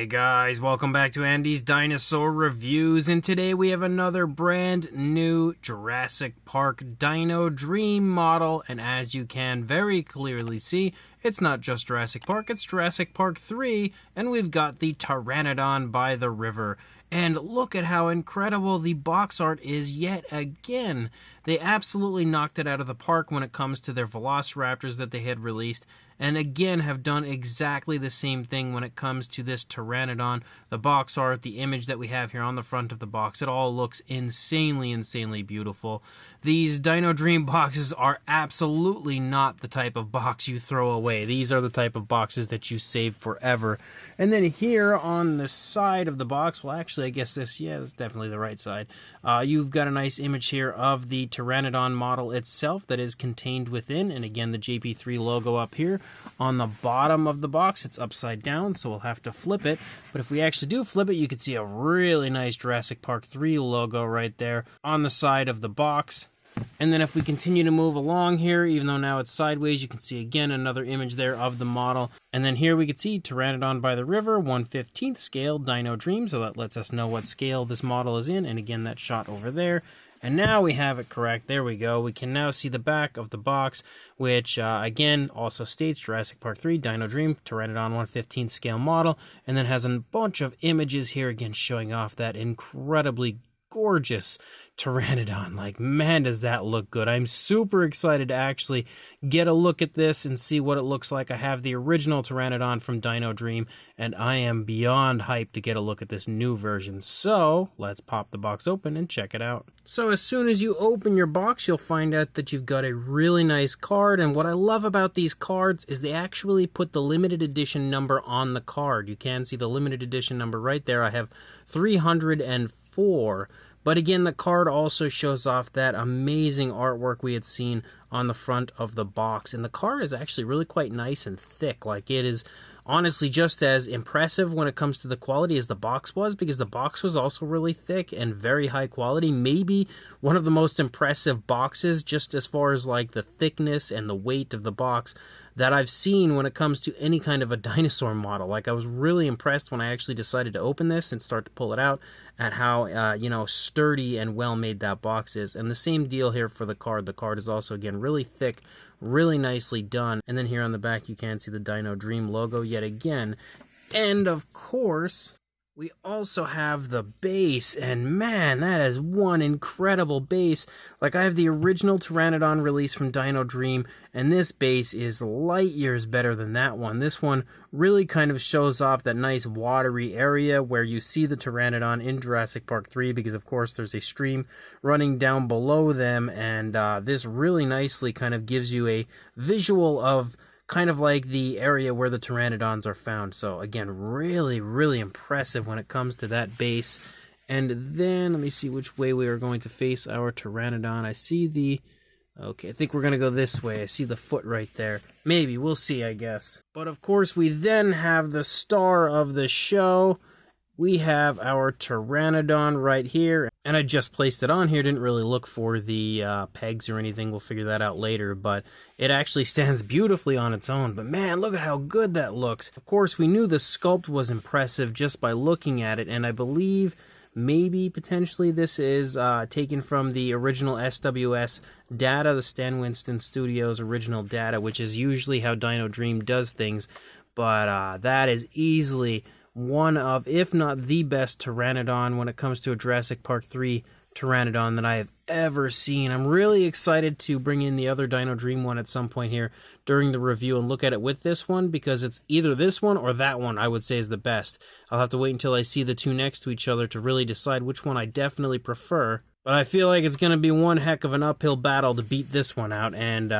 Hey guys, welcome back to Andy's Dinosaur Reviews, and today we have another brand new Jurassic Park Dino Dream model, and as you can very clearly see, it's not just Jurassic Park, it's Jurassic Park 3, and we've got the Pteranodon by the river. And look at how incredible the box art is yet again. They absolutely knocked it out of the park when it comes to their Velociraptors that they had released, and again have done exactly the same thing when it comes to this Pteranodon. The box art, the image that we have here on the front of the box, it all looks insanely beautiful. These Dino Dream boxes are absolutely not the type of box you throw away. These are the type of boxes that you save forever. And then here on the side of the box, well actually I guess this, yeah, that's definitely the right side. You've got a nice image here of the Pteranodon model itself that is contained within, and again the JP3 logo up here. On the bottom of the box, it's upside down, so we'll have to flip it. But if we actually do flip it, you can see a really nice Jurassic Park 3 logo right there on the side of the box. And then if we continue to move along here, even though now it's sideways, you can see again another image there of the model. And then here we can see Pteranodon by the river, 1/15 scale Dino Dream, so that lets us know what scale this model is in. And again, that shot over there. And now we have it correct. There we go. We can now see the back of the box, which again also states Jurassic Park 3 Dino Dream Pteranodon 1/15 scale model, and then has a bunch of images here again showing off that incredibly gorgeous Pteranodon. Like, man, does that look good. I'm super excited to actually get a look at this and see what it looks like. I have the original Pteranodon from Dino Dream, and I am beyond hyped to get a look at this new version. So let's pop the box open and check it out. So as soon as you open your box, you'll find out that you've got a really nice card, and what I love about these cards is they actually put the limited edition number on the card. You can see the limited edition number right there. I have 304. But again, the card also shows off that amazing artwork we had seen on the front of the box. And the card is actually really quite nice and thick. Like, it is honestly just as impressive when it comes to the quality as the box was, because the box was also really thick and very high quality. Maybe one of the most impressive boxes, just as far as like the thickness and the weight of the box, that I've seen when it comes to any kind of a dinosaur model. Like, I was really impressed when I actually decided to open this and start to pull it out at how, sturdy and well made that box is. And the same deal here for the card. The card is also, again, really thick, really nicely done. And then here on the back, you can see the Dino Dream logo yet again. And of course, we also have the base, and man, that is one incredible base. Like, I have the original Pteranodon release from Dino Dream, and this base is light years better than that one. This one really kind of shows off that nice watery area where you see the Pteranodon in Jurassic Park 3, because of course there's a stream running down below them, and this really nicely kind of gives you a visual of kind of like the area where the Pteranodons are found. So again, really impressive when it comes to that base. And then let me see which way we are going to face our Pteranodon. I see the... Okay, I think we're going to go this way. I see the foot right there. Maybe, we'll see, I guess. But of course, we then have the star of the show. We have our Pteranodon right here, and I just placed it on here. Didn't really look for the pegs or anything. We'll figure that out later, but it actually stands beautifully on its own. But man, look at how good that looks. Of course, we knew the sculpt was impressive just by looking at it, and I believe maybe potentially this is taken from the original SWS data, the Stan Winston Studios original data, which is usually how Dino Dream does things. But that is easily one of, if not the best Pteranodon when it comes to a Jurassic Park 3 Pteranodon that I have ever seen. I'm really excited to bring in the other Dino Dream one at some point here during the review and look at it with this one, because it's either this one or that one I would say is the best. I'll have to wait until I see the two next to each other to really decide which one I definitely prefer. But I feel like it's going to be one heck of an uphill battle to beat this one out, and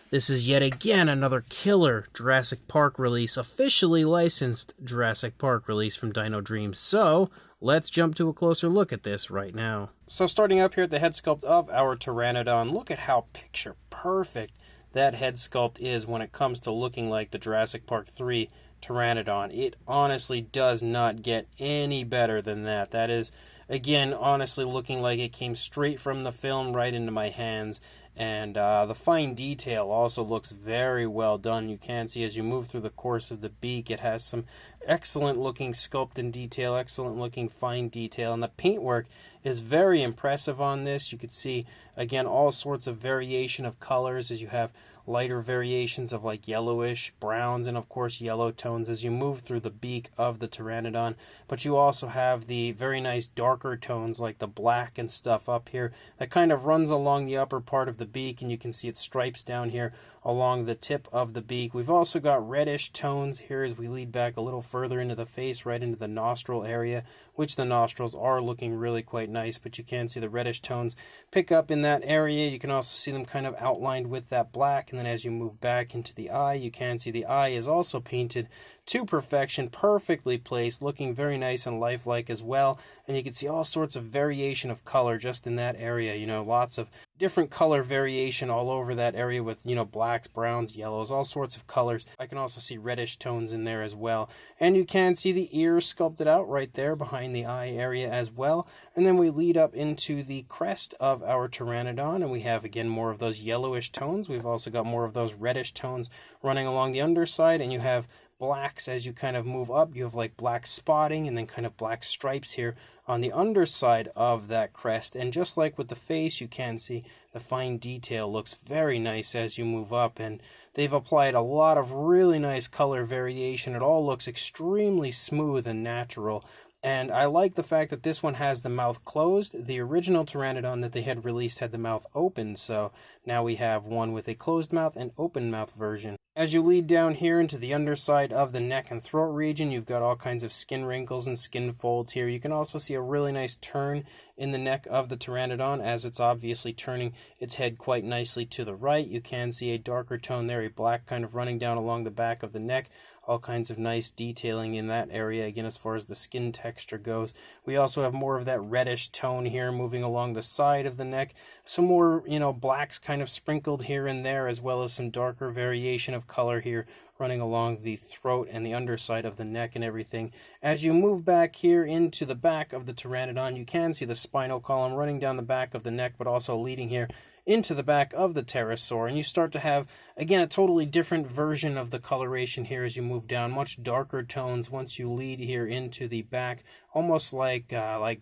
this is yet again another killer Jurassic Park release, officially licensed Jurassic Park release from Dino Dream. So let's jump to a closer look at this right now. So starting up here at the head sculpt of our Pteranodon, look at how picture perfect that head sculpt is when it comes to looking like the Jurassic Park 3 Pteranodon. It honestly does not get any better than that. That is, again, honestly looking like it came straight from the film right into my hands. And the fine detail also looks very well done. You can see as you move through the course of the beak, it has some excellent looking sculpt and detail, excellent looking fine detail, and the paintwork is very impressive on this. You could see again all sorts of variation of colors as you have lighter variations of like yellowish, browns, and of course yellow tones as you move through the beak of the Pteranodon. But you also have the very nice darker tones like the black and stuff up here that kind of runs along the upper part of the beak, and you can see its stripes down here along the tip of the beak. We've also got reddish tones here as we lead back a little further into the face, right into the nostril area, which the nostrils are looking really quite nice, but you can see the reddish tones pick up in that area. You can also see them kind of outlined with that black, and then as you move back into the eye, you can see the eye is also painted to perfection, perfectly placed, looking very nice and lifelike as well. And you can see all sorts of variation of color just in that area, you know, lots of different color variation all over that area with, you know, blacks, browns, yellows, all sorts of colors. I can also see reddish tones in there as well. And you can see the ears sculpted out right there behind the eye area as well. And then we lead up into the crest of our Pteranodon, and we have again more of those yellowish tones. We've also got more of those reddish tones running along the underside, and you have blacks as you kind of move up. You have like black spotting and then kind of black stripes here on the underside of that crest. And just like with the face, you can see the fine detail looks very nice as you move up, and they've applied a lot of really nice color variation. It all looks extremely smooth and natural. And I like the fact that this one has the mouth closed. The original Pteranodon that they had released had the mouth open, so now we have one with a closed mouth and open mouth version. As you lead down here into the underside of the neck and throat region, you've got all kinds of skin wrinkles and skin folds here. You can also see a really nice turn in the neck of the Pteranodon as it's obviously turning its head quite nicely to the right. You can see a darker tone there, a black kind of running down along the back of the neck. All kinds of nice detailing in that area, again, as far as the skin texture goes. We also have more of that reddish tone here moving along the side of the neck. Some more, you know, blacks kind of sprinkled here and there, as well as some darker variation of color here running along the throat and the underside of the neck and everything. As you move back here into the back of the Pteranodon, you can see the spinal column running down the back of the neck, but also leading here into the back of the pterosaur, and you start to have, again, a totally different version of the coloration here as you move down. Much darker tones once you lead here into the back, almost like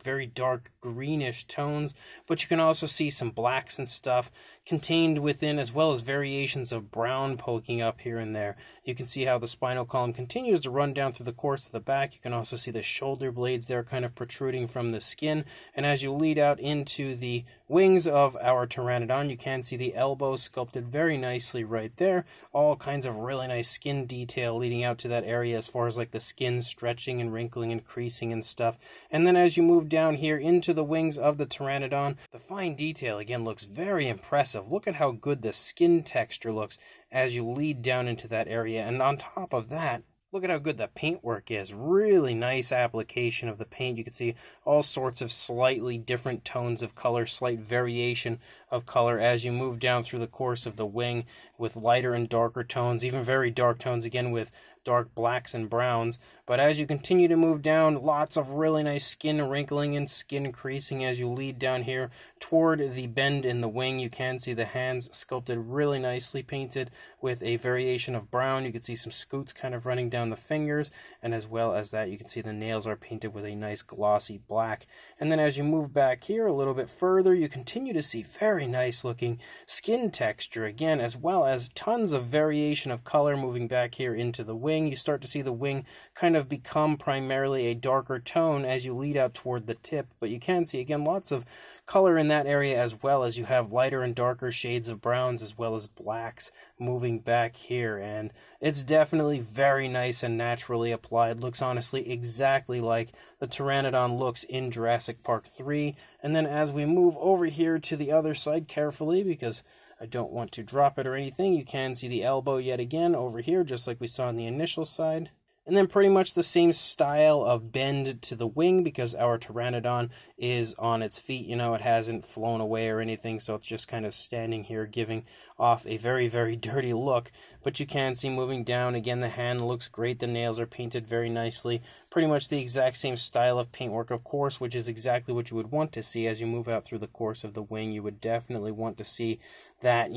very dark greenish tones, but you can also see some blacks and stuff contained within, as well as variations of brown poking up here and there. You can see how the spinal column continues to run down through the course of the back. You can also see the shoulder blades there kind of protruding from the skin, and as you lead out into the wings of our Pteranodon, you can see the elbow sculpted very nicely right there. All kinds of really nice skin detail leading out to that area as far as like the skin stretching and wrinkling and creasing and stuff. And then as you move down here into the wings of the Pteranodon, the fine detail again looks very impressive. Look at how good the skin texture looks as you lead down into that area. And on top of that, look at how good the paintwork is. Really nice application of the paint. You can see all sorts of slightly different tones of color, slight variation of color as you move down through the course of the wing with lighter and darker tones, even very dark tones, again with dark blacks and browns. But as you continue to move down, lots of really nice skin wrinkling and skin creasing as you lead down here toward the bend in the wing. You can see the hands sculpted really nicely, painted with a variation of brown. You can see some scoots kind of running down the fingers, and as well as that, you can see the nails are painted with a nice glossy black. And then as you move back here a little bit further, you continue to see very nice looking skin texture again, as well as tons of variation of color moving back here into the wing. You start to see the wing kind of become primarily a darker tone as you lead out toward the tip, but you can see again lots of color in that area, as well as you have lighter and darker shades of browns as well as blacks moving back here. And it's definitely very nice and naturally applied. Looks honestly exactly like the Pteranodon looks in Jurassic Park 3. And then as we move over here to the other side carefully, because I don't want to drop it or anything, you can see the elbow yet again over here, just like we saw on the initial side. And then pretty much the same style of bend to the wing, because our Pteranodon is on its feet. You know, it hasn't flown away or anything, so it's just kind of standing here giving off a very, very dirty look. But you can see moving down, again, the hand looks great. The nails are painted very nicely. Pretty much the exact same style of paintwork, of course, which is exactly what you would want to see as you move out through the course of the wing. You would definitely want to see that,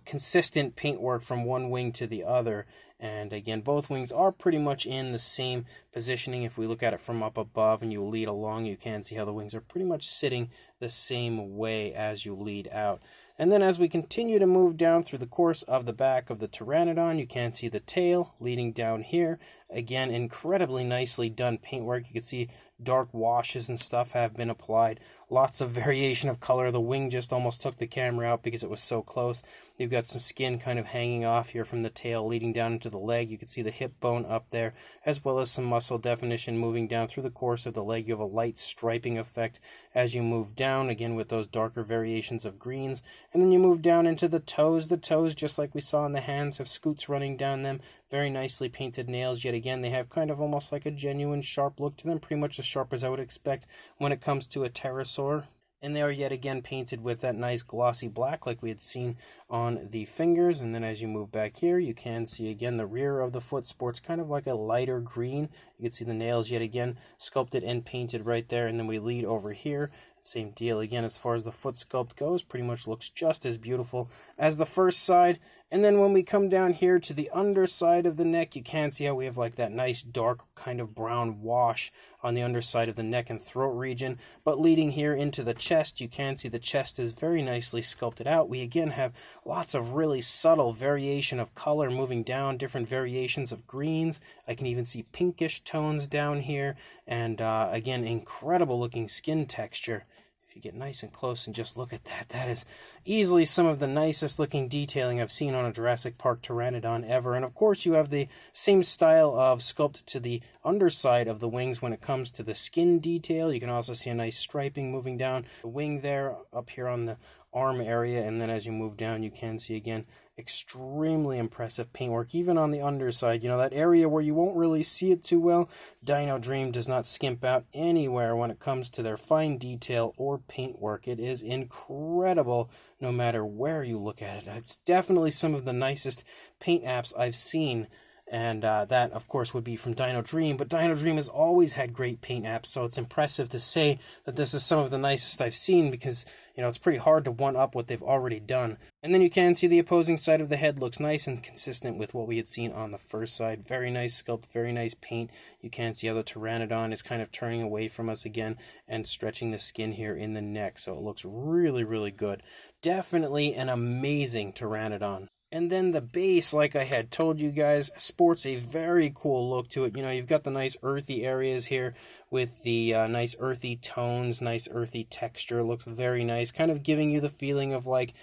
consistent paintwork from one wing to the other. And again, both wings are pretty much in the same positioning. If we look at it from up above and you lead along, you can see how the wings are pretty much sitting the same way as you lead out. And then as we continue to move down through the course of the back of the Pteranodon, you can see the tail leading down here. Again, incredibly nicely done paintwork. You can see dark washes and stuff have been applied. Lots of variation of color. The wing just almost took the camera out because it was so close. You've got some skin kind of hanging off here from the tail leading down into the leg. You can see the hip bone up there, as well as some muscle definition moving down through the course of the leg. You have a light striping effect as you move down, again with those darker variations of greens. And then you move down into the toes. The toes, just like we saw in the hands, have scoots running down them. Very nicely painted nails. Yet again, they have kind of almost like a genuine sharp look to them, pretty much as sharp as I would expect when it comes to a pterosaur. And they are yet again painted with that nice glossy black like we had seen on the fingers. And then as you move back here, you can see again the rear of the foot sports kind of like a lighter green. You can see the nails yet again sculpted and painted right there. And then we lead over here. Same deal again as far as the foot sculpt goes. Pretty much looks just as beautiful as the first side. And then when we come down here to the underside of the neck, you can see how we have like that nice dark kind of brown wash on the underside of the neck and throat region. But leading here into the chest, you can see the chest is very nicely sculpted out. We again have lots of really subtle variation of color moving down, different variations of greens. I can even see pinkish tones down here. And again, incredible looking skin texture. If you get nice and close and just look at that, that is easily some of the nicest looking detailing I've seen on a Jurassic Park Pteranodon ever. And of course you have the same style of sculpt to the underside of the wings when it comes to the skin detail. You can also see a nice striping moving down the wing there up here on the arm area, and then as you move down you can see again extremely impressive paintwork even on the underside. That area where you won't really see it too well, Dino Dream does not skimp out anywhere when it comes to their fine detail or paintwork. It is incredible no matter where you look at it. It's definitely some of the nicest paint apps I've seen. And that, of course, would be from Dino Dream. But Dino Dream has always had great paint apps, so it's impressive to say that this is some of the nicest I've seen because, it's pretty hard to one-up what they've already done. And then you can see the opposing side of the head looks nice and consistent with what we had seen on the first side. Very nice sculpt, very nice paint. You can see how the Pteranodon is kind of turning away from us again and stretching the skin here in the neck. So it looks really, really good. Definitely an amazing Pteranodon. And then the base, like I had told you guys, sports a very cool look to it. You've got the nice earthy areas here with the nice earthy tones, nice earthy texture. Looks very nice, kind of giving you the feeling of like,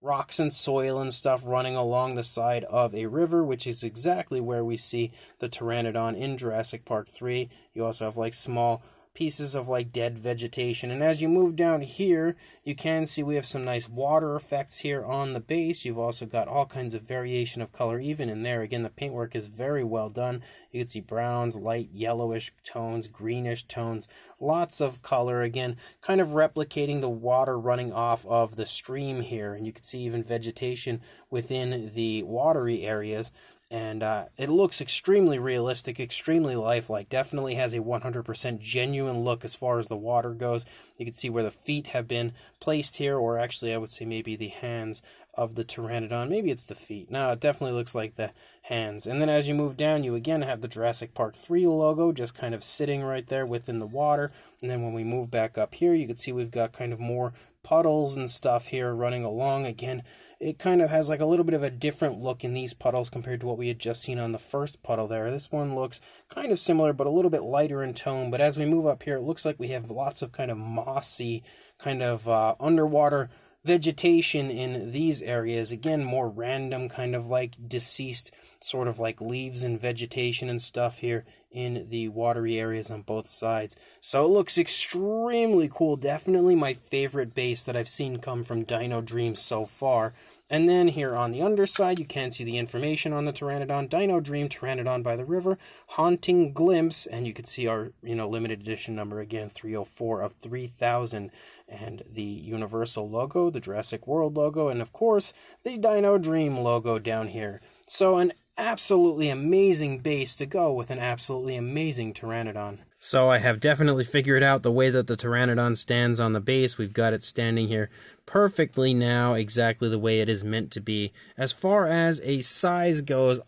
rocks and soil and stuff running along the side of a river, which is exactly where we see the Pteranodon in Jurassic Park 3. You also have like small pieces of like dead vegetation, and as you move down here you can see we have some nice water effects here on the base. You've also got all kinds of variation of color even in there. Again, the paintwork is very well done. You can see browns, light yellowish tones, greenish tones, lots of color, again kind of replicating the water running off of the stream here, and you can see even vegetation within the watery areas. And it looks extremely realistic, extremely lifelike. Definitely has a 100% genuine look as far as the water goes. You can see where the feet have been placed here, or actually I would say maybe the hands of the Pteranodon. Maybe it's the feet. No, it definitely looks like the hands. And then as you move down, you again have the Jurassic Park 3 logo just kind of sitting right there within the water. And then when we move back up here, you can see we've got kind of more puddles and stuff here running along. Again, it kind of has like a little bit of a different look in these puddles compared to what we had just seen on the first puddle there. This one looks kind of similar, but a little bit lighter in tone. But as we move up here, it looks like we have lots of kind of mossy, kind of underwater vegetation in these areas. Again, more random, kind of like deceased sort of like leaves and vegetation and stuff here in the watery areas on both sides. So it looks extremely cool. Definitely my favorite base that I've seen come from Dino Dream so far. And then here on the underside, you can see the information on the Pteranodon. Dino Dream, Pteranodon by the river, haunting glimpse, and you can see our, limited edition number again, 304 of 3,000, and the Universal logo, the Jurassic World logo, and of course, the Dino Dream logo down here. So an absolutely amazing base to go with an absolutely amazing Pteranodon. So I have definitely figured out the way that the Pteranodon stands on the base. We've got it standing here perfectly now, exactly the way it is meant to be. As far as a size goes,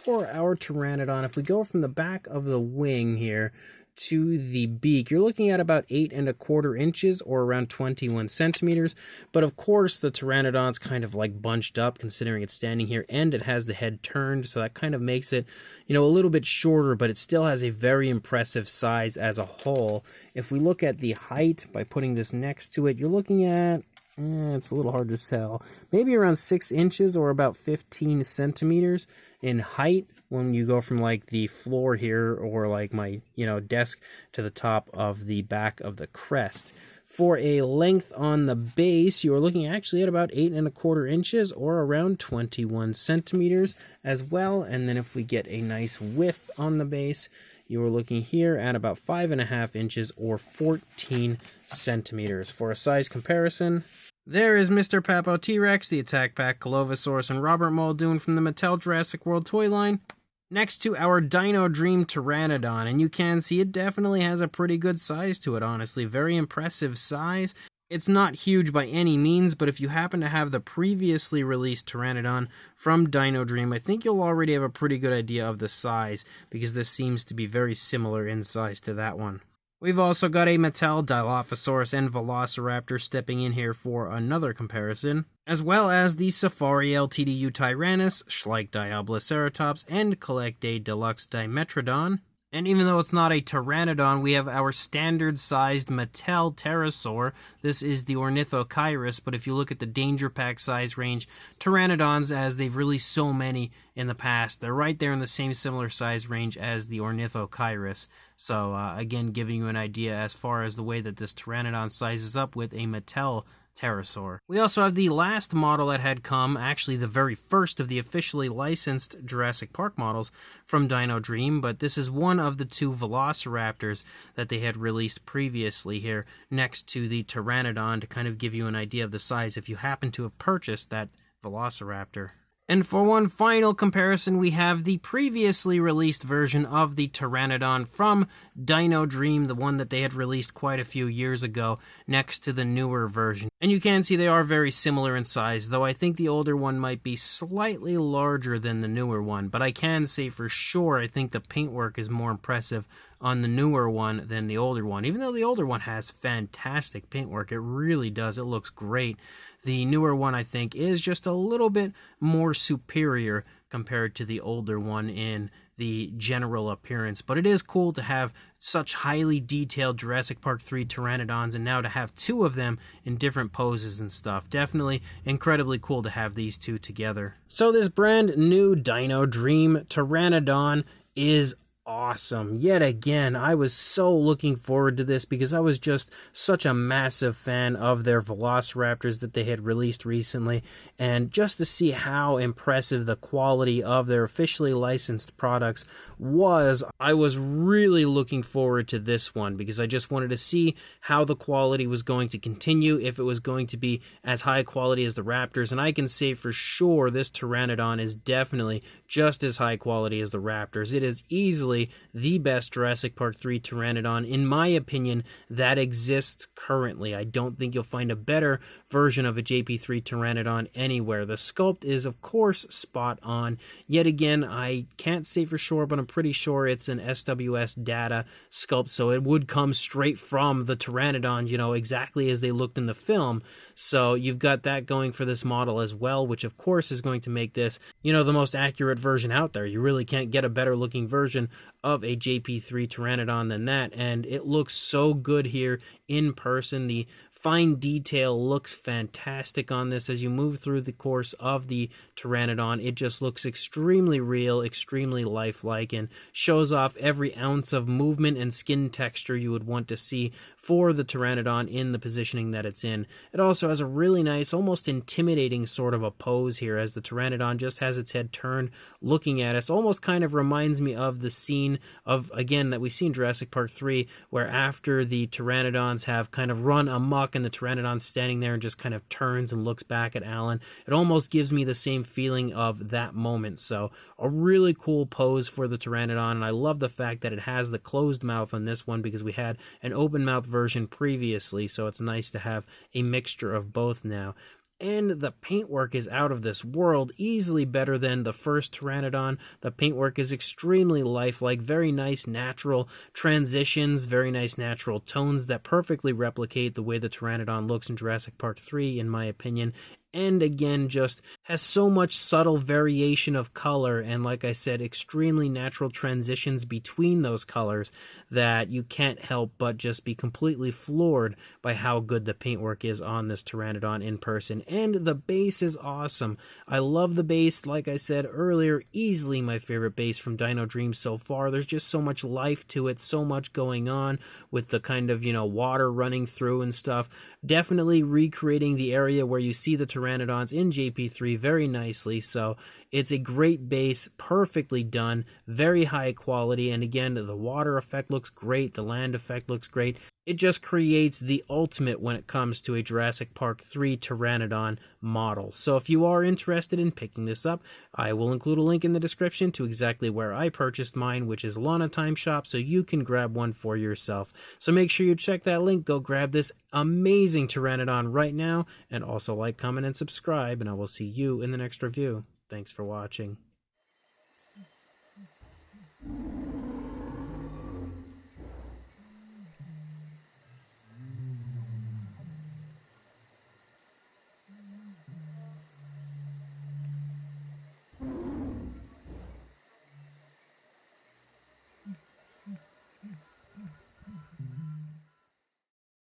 for our Pteranodon, if we go from the back of the wing here to the beak, you're looking at about 8¼ inches or around 21 centimeters. But of course, the Pteranodon's kind of like bunched up considering it's standing here, and it has the head turned, so that kind of makes it, you know, a little bit shorter, but it still has a very impressive size as a whole. If we look at the height by putting this next to it, you're looking at, it's a little hard to tell, maybe around 6 inches or about 15 centimeters in height when you go from like the floor here or like my, you know, desk to the top of the back of the crest. For a length on the base, you are looking actually at about 8¼ inches or around 21 centimeters as well. And then if we get a nice width on the base, you are looking here at about 5½ inches or 14 centimeters. For a size comparison, there is Mr. Papo T-Rex, the Attack Pack Colovosaurus, and Robert Muldoon from the Mattel Jurassic World toy line, next to our Dino Dream Pteranodon, and you can see it definitely has a pretty good size to it, honestly. Very impressive size. It's not huge by any means, but if you happen to have the previously released Pteranodon from Dino Dream, I think you'll already have a pretty good idea of the size, because this seems to be very similar in size to that one. We've also got a Mattel Dilophosaurus and Velociraptor stepping in here for another comparison, as well as the Safari LTDU Tyrannus, Schleich Diabloceratops, and Collectae Deluxe Dimetrodon. And even though it's not a Pteranodon, we have our standard-sized Mattel Pterosaur. This is the Ornithocheirus, but if you look at the Danger Pack size range, Pteranodons, as they've released so many in the past, they're right there in the same similar size range as the Ornithocheirus. So, again, giving you an idea as far as the way that this Pteranodon sizes up with a Mattel Pterosaur. We also have the last model that had come, actually the very first of the officially licensed Jurassic Park models from Dino Dream, but this is one of the 2 Velociraptors that they had released previously here next to the Pteranodon to kind of give you an idea of the size if you happen to have purchased that Velociraptor. And for one final comparison, we have the previously released version of the Pteranodon from Dino Dream, the one that they had released quite a few years ago, next to the newer version. And you can see they are very similar in size, though I think the older one might be slightly larger than the newer one. But I can say for sure I think the paintwork is more impressive on the newer one than the older one. Even though the older one has fantastic paintwork, it really does. It looks great. The newer one, I think, is just a little bit more superior compared to the older one in the general appearance. But it is cool to have such highly detailed Jurassic Park 3 Pteranodons, and now to have 2 of them in different poses and stuff. Definitely incredibly cool to have these 2 together. So this brand new Dino Dream Pteranodon is awesome. Yet again, I was so looking forward to this because I was just such a massive fan of their Velociraptors that they had released recently, and just to see how impressive the quality of their officially licensed products was, I was really looking forward to this one because I just wanted to see how the quality was going to continue, if it was going to be as high quality as the Raptors, and I can say for sure this Pteranodon is definitely just as high quality as the Raptors. It is easily the best Jurassic Park 3 Pteranodon, in my opinion, that exists currently. I don't think you'll find a better version of a JP3 Pteranodon anywhere. The sculpt is, of course, spot on. Yet again, I can't say for sure, but I'm pretty sure it's an SWS data sculpt, so it would come straight from the Pteranodon, you know, exactly as they looked in the film. So you've got that going for this model as well, which of course is going to make this, you know, the most accurate version out there. You really can't get a better looking version of a JP3 Pteranodon than that, and it looks so good here in person. The fine detail looks fantastic on this as you move through the course of the Pteranodon. It just looks extremely real, extremely lifelike, and shows off every ounce of movement and skin texture you would want to see for the Pteranodon in the positioning that it's in. It also has a really nice, almost intimidating sort of a pose here as the Pteranodon just has its head turned looking at us. Almost kind of reminds me of the scene of, again, that we see in Jurassic Park 3, where after the Pteranodons have kind of run amok truck and the Pteranodon standing there and just kind of turns and looks back at Alan. It almost gives me the same feeling of that moment. So a really cool pose for the Pteranodon, and I love the fact that it has the closed mouth on this one because we had an open mouth version previously, so it's nice to have a mixture of both now. And the paintwork is out of this world, easily better than the first Pteranodon. The paintwork is extremely lifelike, very nice natural transitions, very nice natural tones that perfectly replicate the way the Pteranodon looks in Jurassic Park 3, in my opinion. And again, just has so much subtle variation of color and, like I said, extremely natural transitions between those colors that you can't help but just be completely floored by how good the paintwork is on this Pteranodon in person. And the base is awesome. I love the base, like I said earlier, easily my favorite base from Dino Dream so far. There's just so much life to it, so much going on with the kind of, water running through and stuff. Definitely recreating the area where you see the Pteranodons in JP3 very nicely, so it's a great base, perfectly done, very high quality, and again, the water effect looks great, the land effect looks great. It just creates the ultimate when it comes to a Jurassic Park 3 Pteranodon model. So if you are interested in picking this up, I will include a link in the description to exactly where I purchased mine, which is Lana Time Shop, so you can grab one for yourself. So make sure you check that link, go grab this amazing Pteranodon right now, and also like, comment, and subscribe, and I will see you in the next review. Thanks for watching.